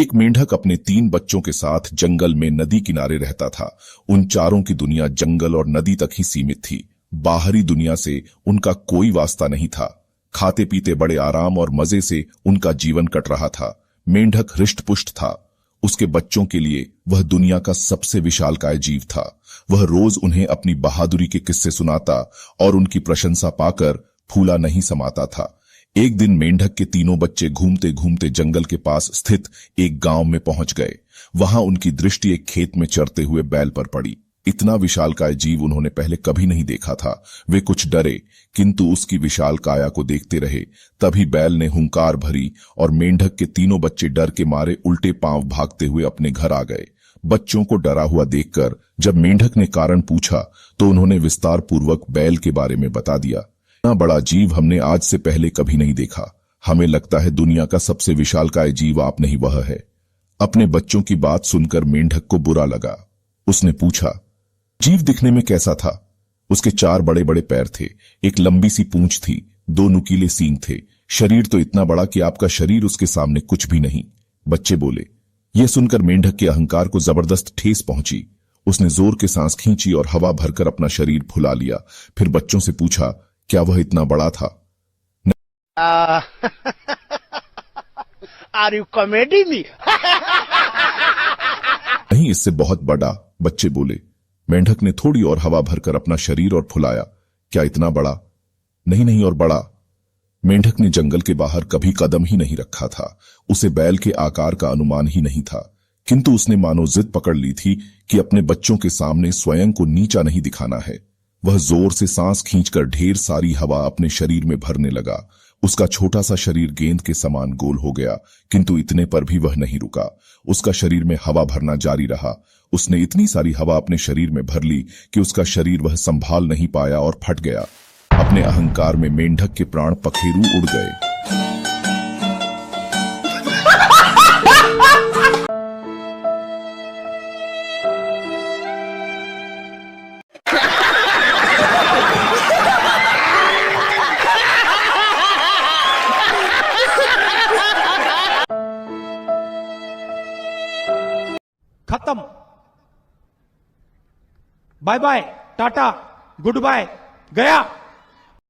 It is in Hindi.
एक मेंढक अपने 3 बच्चों के साथ जंगल में नदी किनारे रहता था। उन चारों की दुनिया जंगल और नदी तक ही सीमित थी। बाहरी दुनिया से उनका कोई वास्ता नहीं था। खाते पीते बड़े आराम और मजे से उनका जीवन कट रहा था। मेंढक हृष्टपुष्ट था। उसके बच्चों के लिए वह दुनिया का सबसे विशालकाय जीव था। वह रोज उन्हें अपनी बहादुरी के किस्से सुनाता और उनकी प्रशंसा पाकर फूला नहीं समाता था। एक दिन मेंढक के तीनों बच्चे घूमते घूमते जंगल के पास स्थित एक गांव में पहुंच गए। वहां उनकी दृष्टि एक खेत में चरते हुए बैल पर पड़ी। इतना विशालकाय जीव उन्होंने पहले कभी नहीं देखा था। वे कुछ डरे, किंतु उसकी विशाल काया को देखते रहे। तभी बैल ने हुंकार भरी और मेंढक के तीनों बच्चे डर के मारे उल्टे पांव भागते हुए अपने घर आ गए। बच्चों को डरा हुआ देखकर जब मेंढक ने कारण पूछा तो उन्होंने विस्तार पूर्वक बैल के बारे में बता दिया। इतना बड़ा जीव हमने आज से पहले कभी नहीं देखा। हमें लगता है दुनिया का सबसे विशालकाय जीव आप नहीं वह है। अपने बच्चों की बात सुनकर मेंढक को बुरा लगा। उसने पूछा, जीव दिखने में कैसा था? उसके 4 बड़े बड़े पैर थे, एक लंबी सी पूंछ थी, 2 नुकीले सींग थे। शरीर तो इतना बड़ा कि आपका शरीर उसके सामने कुछ भी नहीं। बच्चे बोले। यह सुनकर मेंढक के अहंकार को जबरदस्त ठेस पहुंची। उसने जोर के सांस खींची और हवा भरकर अपना शरीर फुला लिया। फिर बच्चों से पूछा, क्या वह इतना बड़ा था? Are you comedy me? नहीं, इससे बहुत बड़ा। बच्चे बोले। मेंढक ने थोड़ी और हवा भरकर अपना शरीर और फुलाया। क्या इतना बड़ा? नहीं नहीं, और बड़ा। मेंढक ने जंगल के बाहर कभी कदम ही नहीं रखा था। उसे बैल के आकार का अनुमान ही नहीं था, किंतु उसने मानो जिद पकड़ ली थी कि अपने बच्चों के सामने स्वयं को नीचा नहीं दिखाना है। वह जोर से सांस खींचकर ढेर सारी हवा अपने शरीर में भरने लगा। उसका छोटा सा शरीर गेंद के समान गोल हो गया, किंतु इतने पर भी वह नहीं रुका। उसका शरीर में हवा भरना जारी रहा। उसने इतनी सारी हवा अपने शरीर में भर ली कि उसका शरीर वह संभाल नहीं पाया और फट गया। अपने अहंकार में मेंढक के प्राण पखेरु उड़ गए। खत्म। Bye bye, tata, good bye, गया।